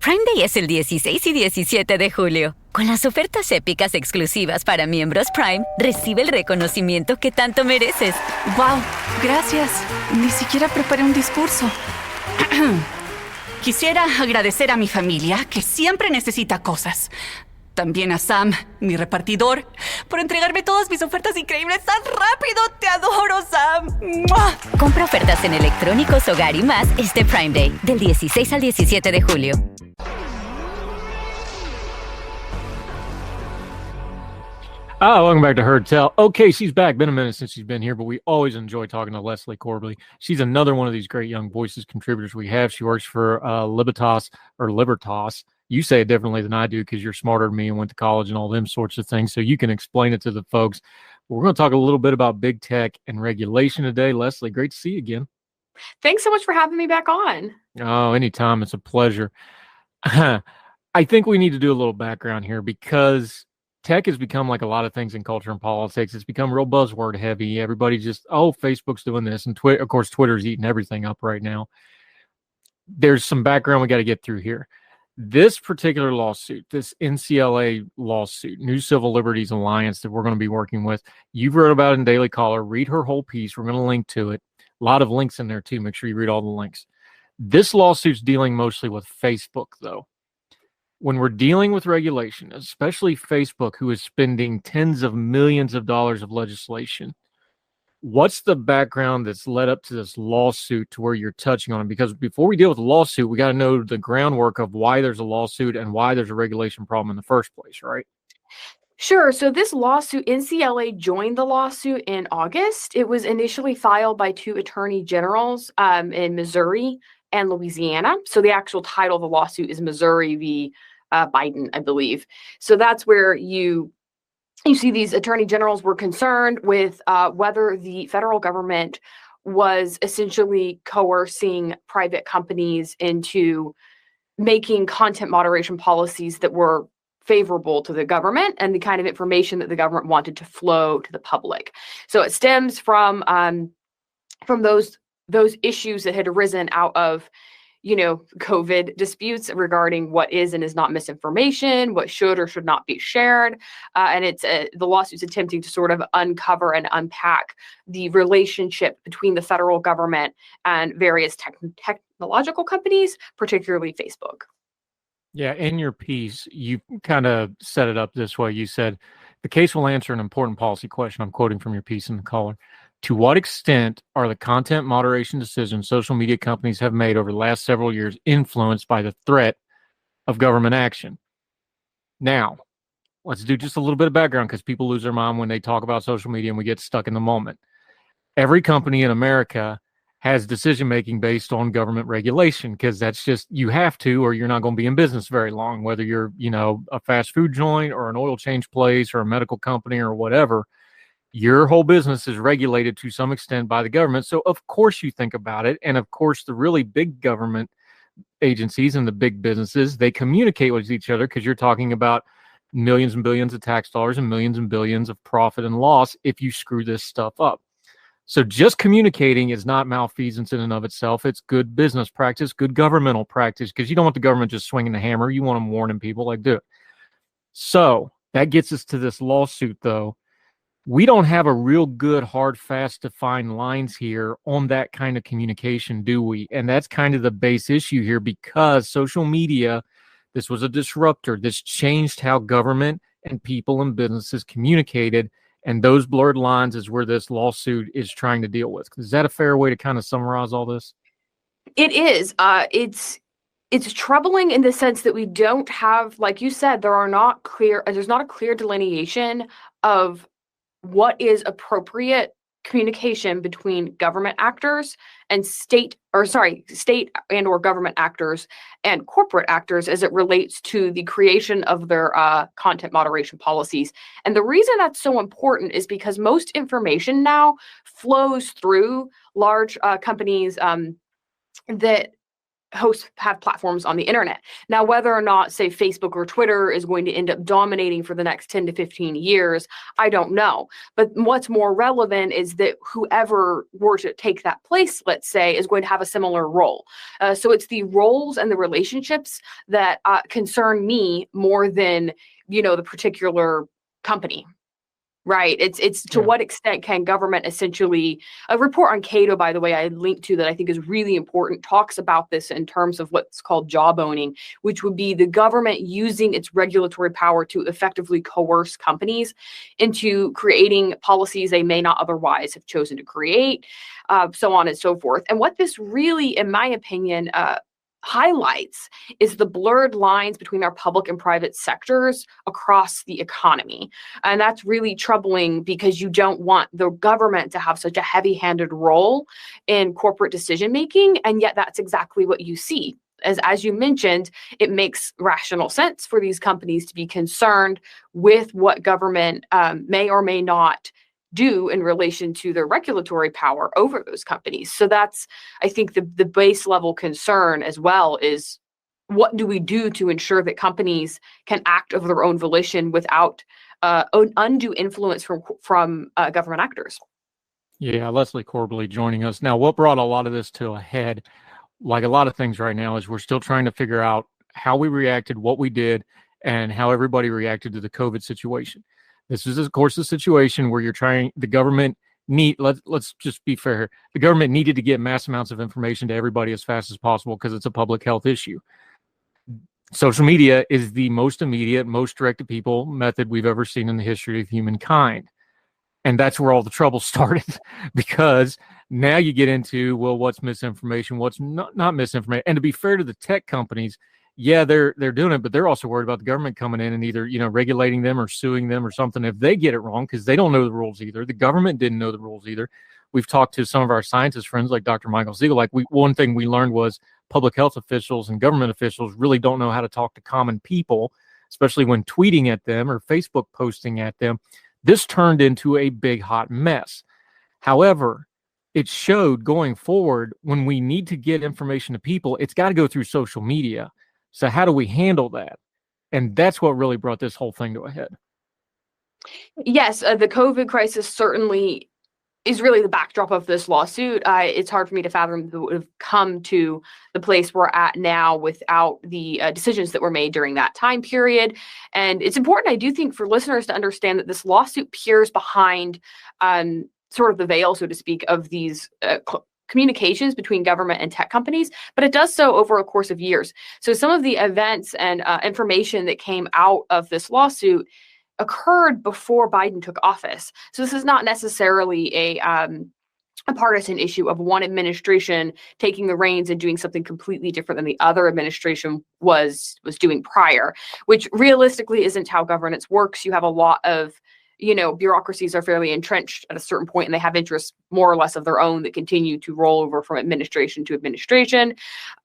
Prime Day es el 16 y 17 de julio. Con las ofertas épicas exclusivas para miembros Prime, recibe el reconocimiento que tanto mereces. ¡Wow! Gracias. Ni siquiera preparé un discurso. Quisiera agradecer a mi familia, que siempre necesita cosas. También a Sam, mi repartidor, por entregarme todas mis ofertas increíbles tan rápido. ¡Te adoro, Sam! ¡Mua! Compra ofertas en electrónicos, hogar y más este Prime Day, del 16 al 17 de julio. Welcome back to Heard Tell. Okay, she's back. Been a minute since she's been here, but we always enjoy talking to Leslie Corbally. She's another one of these great young voices contributors we have. She works for Libertas. You say it differently than I do because you're smarter than me and went to college and all them sorts of things, so you can explain it to the folks. We're going to talk a little bit about big tech and regulation today. Leslie, great to see you again. Thanks so much for having me back on. Oh, anytime. It's a pleasure. I think we need to do a little background here because tech has become like a lot of things in culture and politics. It's become real buzzword heavy. Everybody just, Facebook's doing this. And of course, Twitter's eating everything up right now. There's some background we got to get through here. This particular lawsuit, this NCLA lawsuit, New Civil Liberties Alliance that we're going to be working with, you've wrote about it in Daily Caller. Read her whole piece. We're going to link to it. A lot of links in there too. Make sure you read all the links. This lawsuit's dealing mostly with Facebook, though. When we're dealing with regulation, especially Facebook, who is spending tens of millions of dollars of legislation, what's the background that's led up to this lawsuit to where you're touching on it? Because before we deal with the lawsuit, we got to know the groundwork of why there's a lawsuit and why there's a regulation problem in the first place, right? Sure. So this lawsuit, NCLA joined the lawsuit in August. It was initially filed by two attorney generals in Missouri and Louisiana. So the actual title of the lawsuit is Missouri v. Biden, I believe. So that's where you see these attorney generals were concerned with whether the federal government was essentially coercing private companies into making content moderation policies that were favorable to the government and the kind of information that the government wanted to flow to the public. So it stems from those issues that had arisen out of COVID disputes regarding what is and is not misinformation, what should or should not be shared. And it's the lawsuit's attempting to sort of uncover and unpack the relationship between the federal government and various technological companies, particularly Facebook. Yeah, in your piece, you kind of set it up this way. You said, the case will answer an important policy question. I'm quoting from your piece in the Caller. To what extent are the content moderation decisions social media companies have made over the last several years influenced by the threat of government action? Now, let's do just a little bit of background because people lose their mind when they talk about social media and we get stuck in the moment. Every company in America has decision-making based on government regulation because that's just, you have to, or you're not going to be in business very long, whether you're, a fast food joint or an oil change place or a medical company or whatever. Your whole business is regulated to some extent by the government. So of course you think about it. And of course the really big government agencies and the big businesses, they communicate with each other because you're talking about millions and billions of tax dollars and billions of profit and loss if you screw this stuff up. So just communicating is not malfeasance in and of itself. It's good business practice, good governmental practice, because you don't want the government just swinging the hammer. You want them warning people, like, do it. So that gets us to this lawsuit, though. We don't have a real good, hard, fast, defined lines here on that kind of communication, do we? And that's kind of the base issue here because social media, this was a disruptor. This changed how government and people and businesses communicated. And those blurred lines is where this lawsuit is trying to deal with. Is that a fair way to kind of summarize all this? It is. It's troubling in the sense that we don't have, like you said, there's not a clear delineation of what is appropriate communication between government actors and state and or government actors and corporate actors as it relates to the creation of their content moderation policies. And the reason that's so important is because most information now flows through large companies that have platforms on the internet. Now, whether or not, say, Facebook or Twitter is going to end up dominating for the next 10 to 15 years, I don't know. But what's more relevant is that whoever were to take that place, let's say, is going to have a similar role. So it's the roles and the relationships that concern me more than, the particular company. Right. It's to what extent can government essentially, a report on Cato, by the way, I linked to that I think is really important, talks about this in terms of what's called job owning, which would be the government using its regulatory power to effectively coerce companies into creating policies they may not otherwise have chosen to create, so on and so forth. And what this really, in my opinion, highlights is the blurred lines between our public and private sectors across the economy. And that's really troubling because you don't want the government to have such a heavy-handed role in corporate decision-making, and yet that's exactly what you see. As you mentioned, it makes rational sense for these companies to be concerned with what government may or may not do in relation to their regulatory power over those companies. So that's, I think, the base level concern as well is what do we do to ensure that companies can act of their own volition without undue influence from government actors? Yeah, Leslie Corbally joining us. Now, what brought a lot of this to a head, like a lot of things right now, is we're still trying to figure out how we reacted, what we did, and how everybody reacted to the COVID situation. This is, of course, a situation where the government let's just be fair. The government needed to get mass amounts of information to everybody as fast as possible because it's a public health issue. Social media is the most immediate, most direct to people method we've ever seen in the history of humankind. And that's where all the trouble started, because now you get into, well, what's misinformation, what's not misinformation. And to be fair to the tech companies, yeah, they're doing it, but they're also worried about the government coming in and either, regulating them or suing them or something if they get it wrong, because they don't know the rules either. The government didn't know the rules either. We've talked to some of our scientist friends like Dr. Michael Siegel. One thing we learned was public health officials and government officials really don't know how to talk to common people, especially when tweeting at them or Facebook posting at them. This turned into a big hot mess. However, it showed going forward, when we need to get information to people, it's got to go through social media. So how do we handle that? And that's what really brought this whole thing to a head. Yes, the COVID crisis certainly is really the backdrop of this lawsuit. It's hard for me to fathom that it would have come to the place we're at now without the decisions that were made during that time period. And it's important, I do think, for listeners to understand that this lawsuit peers behind sort of the veil, so to speak, of these communications between government and tech companies, but it does so over a course of years. So some of the events and information that came out of this lawsuit occurred before Biden took office. So this is not necessarily a partisan issue of one administration taking the reins and doing something completely different than the other administration was doing prior, which realistically isn't how governance works. You have a lot of bureaucracies are fairly entrenched at a certain point, and they have interests more or less of their own that continue to roll over from administration to administration.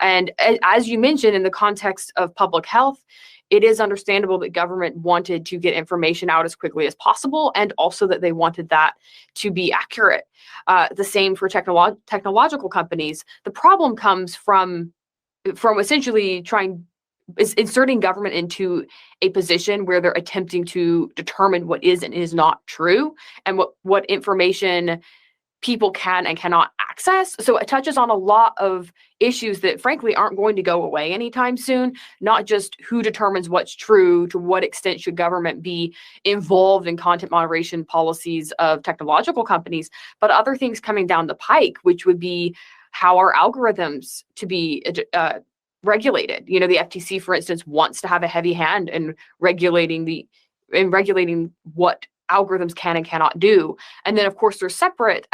And as you mentioned, in the context of public health, it is understandable that government wanted to get information out as quickly as possible, and also that they wanted that to be accurate. The same for technological companies. The problem comes from essentially inserting government into a position where they're attempting to determine what is and is not true, and what information people can and cannot access. So it touches on a lot of issues that frankly aren't going to go away anytime soon, not just who determines what's true, to what extent should government be involved in content moderation policies of technological companies, but other things coming down the pike, which would be how are algorithms to be regulated. The FTC, for instance, wants to have a heavy hand in regulating what algorithms can and cannot do. And then, of course, there's separate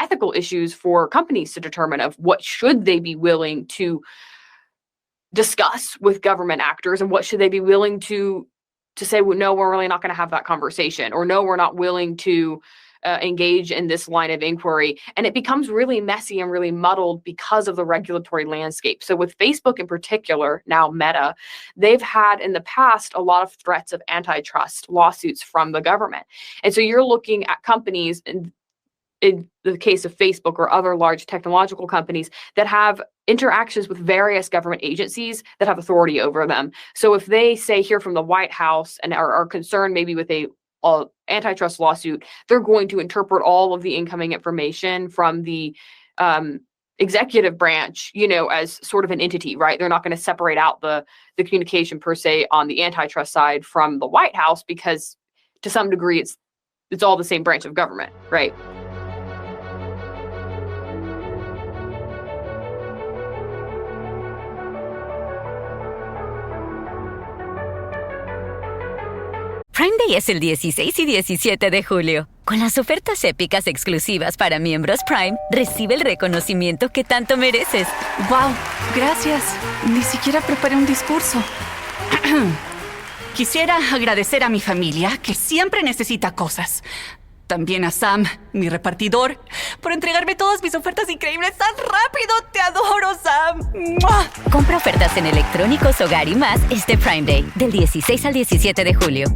ethical issues for companies to determine of what should they be willing to discuss with government actors, and what should they be willing to say, well, no, we're really not going to have that conversation, or no, we're not willing to engage in this line of inquiry. And it becomes really messy and really muddled because of the regulatory landscape. So with Facebook in particular, now Meta, they've had in the past a lot of threats of antitrust lawsuits from the government. And so you're looking at companies, and in the case of Facebook or other large technological companies that have interactions with various government agencies that have authority over them. So if they say here from the White House and are concerned maybe with a antitrust lawsuit, they're going to interpret all of the incoming information from the executive branch, as sort of an entity, right? They're not going to separate out the communication per se on the antitrust side from the White House, because to some degree it's all the same branch of government, right? Prime Day es el 16 y 17 de julio. Con las ofertas épicas exclusivas para miembros Prime, recibe el reconocimiento que tanto mereces. Wow, gracias. Ni siquiera preparé un discurso. Quisiera agradecer a mi familia, que siempre necesita cosas. También a Sam, mi repartidor, por entregarme todas mis ofertas increíbles tan rápido. ¡Te adoro, Sam! ¡Mua! Compra ofertas en electrónicos, hogar y más este Prime Day, del 16 al 17 de julio.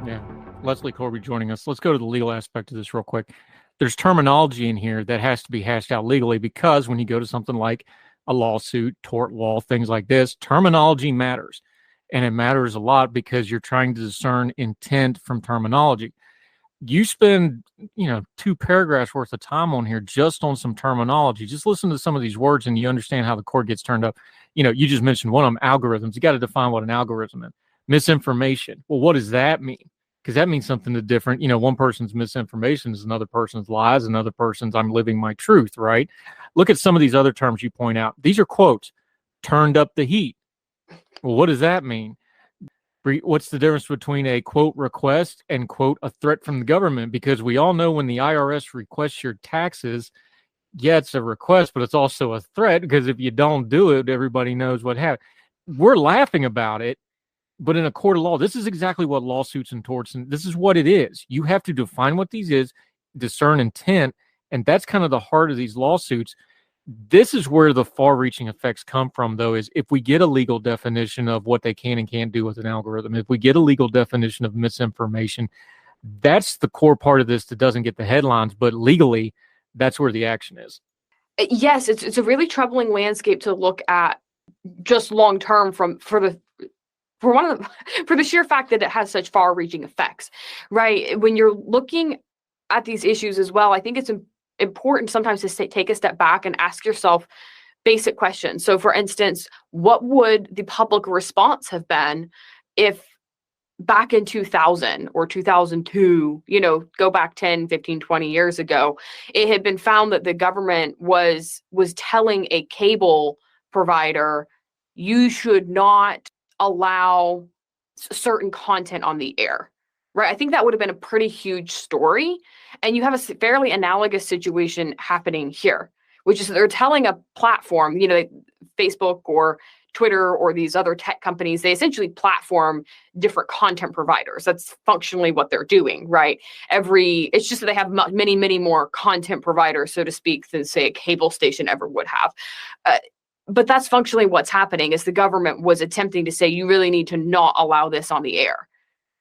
Yeah. Leslie Corby joining us. Let's go to the legal aspect of this real quick. There's terminology in here that has to be hashed out legally, because when you go to something like a lawsuit, tort law, things like this, terminology matters. And it matters a lot because you're trying to discern intent from terminology. You spend, 2 paragraphs worth of time on here just on some terminology. Just listen to some of these words and you understand how the court gets turned up. You just mentioned one of them, algorithms. You got to define what an algorithm is. Misinformation. Well, what does that mean? Because that means something different. One person's misinformation is another person's lies, another person's I'm living my truth, right? Look at some of these other terms you point out. These are quotes. Turned up the heat. Well, what does that mean? What's the difference between a quote request and quote a threat from the government? Because we all know when the IRS requests your taxes, yeah, it's a request, but it's also a threat, because if you don't do it, everybody knows what happened. We're laughing about it. But in a court of law, this is exactly what lawsuits and torts, and this is what it is. You have to define what these is, discern intent, and that's kind of the heart of these lawsuits. This is where the far-reaching effects come from, though, is if we get a legal definition of what they can and can't do with an algorithm, if we get a legal definition of misinformation, that's the core part of this that doesn't get the headlines, but legally, that's where the action is. Yes, it's a really troubling landscape to look at just long-term for the sheer fact that it has such far-reaching effects, right? When you're looking at these issues as well, I think it's important sometimes to take a step back and ask yourself basic questions. So, for instance, what would the public response have been if back in 2000 or 2002, go back 10, 15, 20 years ago, it had been found that the government was telling a cable provider, you should not allow certain content on the air, right? I think that would have been a pretty huge story. And you have a fairly analogous situation happening here, which is they're telling a platform, Facebook or Twitter or these other tech companies, they essentially platform different content providers. That's functionally what they're doing, right? It's just that they have many, many more content providers, so to speak, than say a cable station ever would have. But that's functionally what's happening, is the government was attempting to say, you really need to not allow this on the air,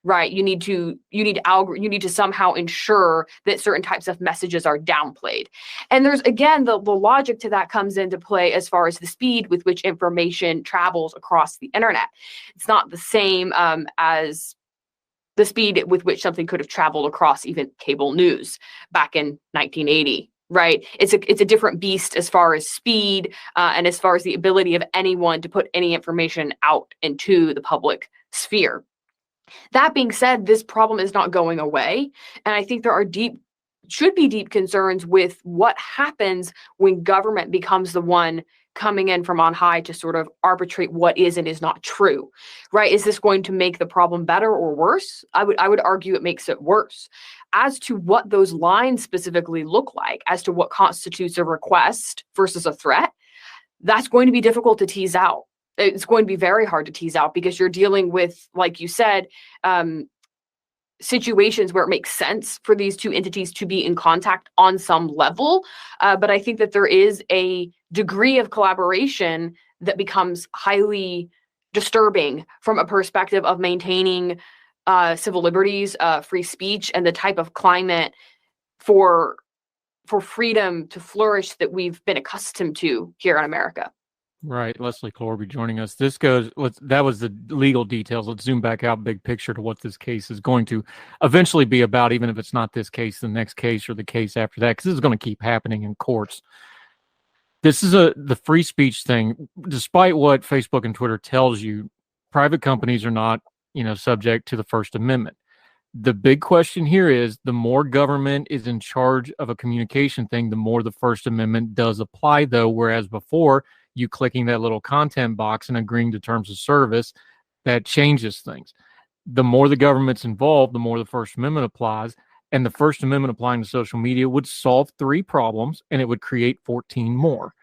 right? You need to somehow ensure that certain types of messages are downplayed. And there's, again, the logic to that comes into play as far as the speed with which information travels across the internet. It's not the same as the speed with which something could have traveled across even cable news back in 1980. Right. It's a different beast as far as speed and as far as the ability of anyone to put any information out into the public sphere. That being said, this problem is not going away. And I think there should be deep concerns with what happens when government becomes the one coming in from on high to sort of arbitrate what is and is not true, right? Is this going to make the problem better or worse? I would argue it makes it worse. As to what those lines specifically look like, as to what constitutes a request versus a threat, that's going to be difficult to tease out. It's going to be very hard to tease out because you're dealing with, like you said, situations where it makes sense for these two entities to be in contact on some level. But I think that there is a degree of collaboration that becomes highly disturbing from a perspective of maintaining civil liberties, free speech, and the type of climate for freedom to flourish that we've been accustomed to here in America. Right. Leslie Corby joining us. That was the legal details. Let's zoom back out big picture to what this case is going to eventually be about, even if it's not this case, the next case or the case after that, because this is going to keep happening in courts. This is the free speech thing. Despite what Facebook and Twitter tells you, private companies are not, subject to the First Amendment. The big question here is the more government is in charge of a communication thing, the more the First Amendment does apply, though, whereas before, you clicking that little content box and agreeing to terms of service, that changes things. The more the government's involved, the more the First Amendment applies. And the First Amendment applying to social media would solve 3 problems and it would create 14 more.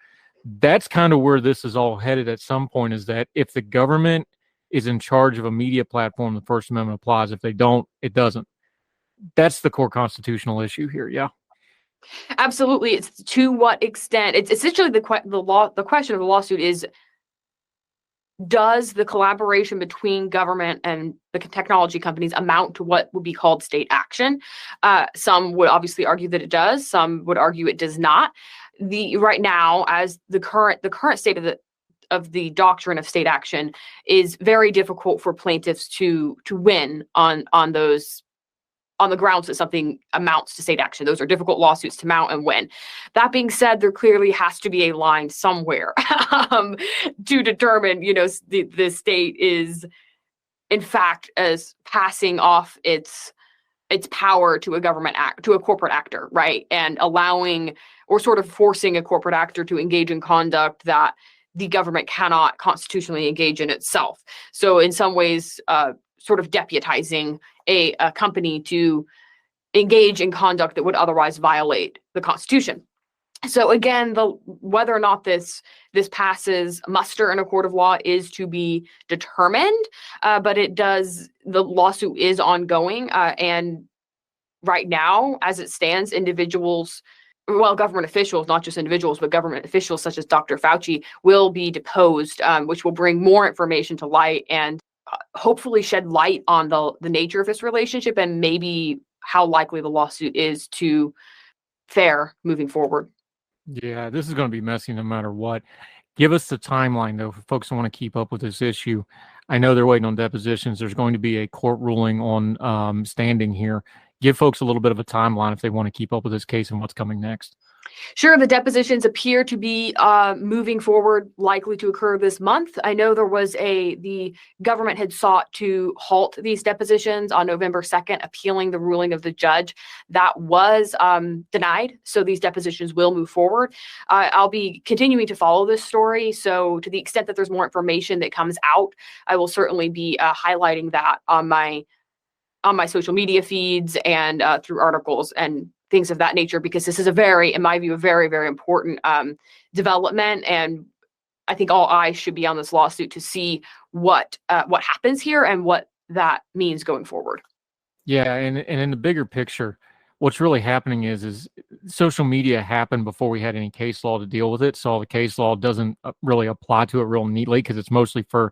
That's kind of where this is all headed at some point, is that if the government is in charge of a media platform, the First Amendment applies. If they don't, it doesn't. That's the core constitutional issue here. Yeah. Absolutely. It's to what extent. It's essentially the question of the lawsuit is, does the collaboration between government and the technology companies amount to what would be called state action? Some would obviously argue that it does. Some would argue it does not. Right now, as the current state of the doctrine of state action is very difficult for plaintiffs to win on the grounds that something amounts to state action. Those are difficult lawsuits to mount and win. That being said, there clearly has to be a line somewhere to determine, the state is in fact as passing off its power to a corporate actor, right? And allowing or sort of forcing a corporate actor to engage in conduct that the government cannot constitutionally engage in itself. So in some ways, sort of deputizing a company to engage in conduct that would otherwise violate the Constitution. So again, whether or not this passes muster in a court of law is to be determined, but the lawsuit is ongoing, and right now, as it stands, government officials, not just individuals, but government officials such as Dr. Fauci will be deposed, which will bring more information to light and hopefully shed light on the nature of this relationship and maybe how likely the lawsuit is to fare moving forward. Yeah, this is going to be messy no matter what. Give us the timeline, though, for folks who want to keep up with this issue. I know they're waiting on depositions. There's going to be a court ruling on standing here. Give folks a little bit of a timeline if they want to keep up with this case and what's coming next. Sure, the depositions appear to be moving forward, likely to occur this month. I know the government had sought to halt these depositions on November 2nd, appealing the ruling of the judge. That was denied, so these depositions will move forward. I'll be continuing to follow this story, so to the extent that there's more information that comes out, I will certainly be highlighting that on my social media feeds and through articles and things of that nature, because this is in my view, a very, very important development. And I think all eyes should be on this lawsuit to see what happens here and what that means going forward. Yeah, and in the bigger picture, what's really happening is social media happened before we had any case law to deal with it. So all the case law doesn't really apply to it real neatly because it's mostly for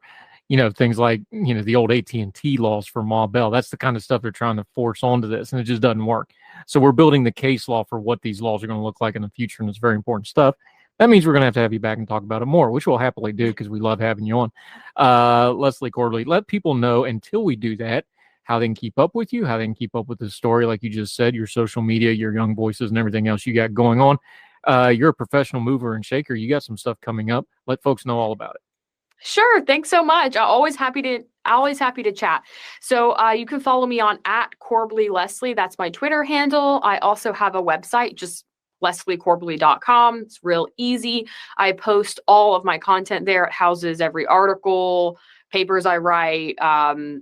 things like, the old AT&T laws for Ma Bell. That's the kind of stuff they're trying to force onto this, and it just doesn't work. So we're building the case law for what these laws are going to look like in the future, and it's very important stuff. That means we're going to have you back and talk about it more, which we'll happily do because we love having you on. Leslie Corby, let people know until we do that, how they can keep up with you, how they can keep up with the story, like you just said, your social media, your Young Voices, and everything else you got going on. You're a professional mover and shaker. You got some stuff coming up. Let folks know all about it. Sure. Thanks so much. Always happy to chat. So you can follow me on @CorbleyLeslie. That's my Twitter handle. I also have a website, just lesliecorbley.com. It's real easy. I post all of my content there. It houses every article, papers I write,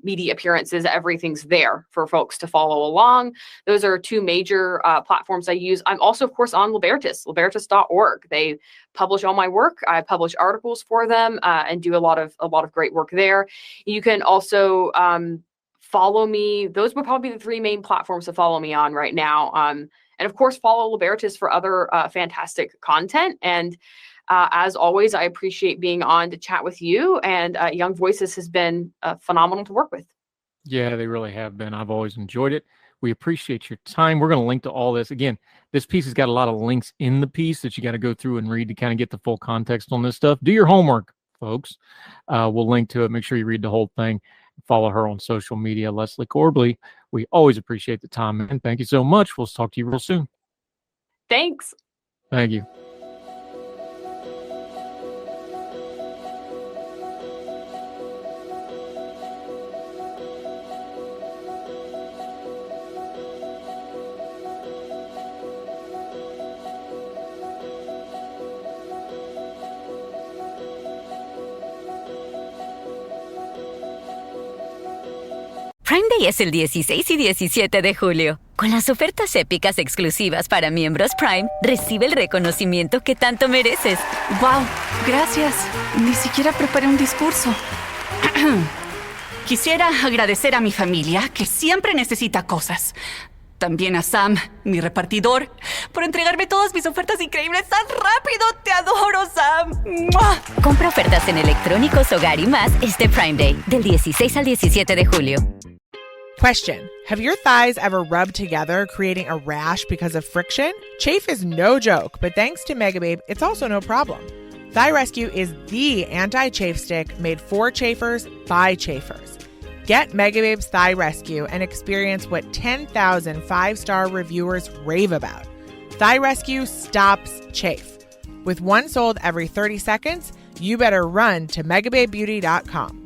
media appearances, everything's there for folks to follow along. Those are 2 major platforms I use. I'm also, of course, on libertas.org. They publish all my work. I publish articles for them and do a lot of great work there. You can also follow me. Those would probably be the three main platforms to follow me on right now. And of course, follow Libertas for other fantastic content. And as always, I appreciate being on to chat with you. And Young Voices has been phenomenal to work with. Yeah, they really have been. I've always enjoyed it. We appreciate your time. We're going to link to all this. Again, this piece has got a lot of links in the piece that you got to go through and read to kind of get the full context on this stuff. Do your homework, folks. We'll link to it. Make sure you read the whole thing. Follow her on social media, Leslie Corbley. We always appreciate the time, and thank you so much. We'll talk to you real soon. Thanks. Thank you. Prime Day es el 16 y 17 de julio. Con las ofertas épicas exclusivas para miembros Prime, recibe el reconocimiento que tanto mereces. ¡Wow! Gracias. Ni siquiera preparé un discurso. Quisiera agradecer a mi familia, que siempre necesita cosas. También a Sam, mi repartidor, por entregarme todas mis ofertas increíbles tan rápido. ¡Te adoro, Sam! ¡Mua! Compra ofertas en electrónicos, hogar y más este Prime Day, del 16 al 17 de julio. Question: have your thighs ever rubbed together, creating a rash because of friction? Chafe is no joke, but thanks to Megababe, it's also no problem. Thigh Rescue is the anti-chafe stick made for chafers by chafers. Get Megababe's Thigh Rescue and experience what 10,000 five-star reviewers rave about. Thigh Rescue stops chafe. With one sold every 30 seconds, you better run to megababebeauty.com.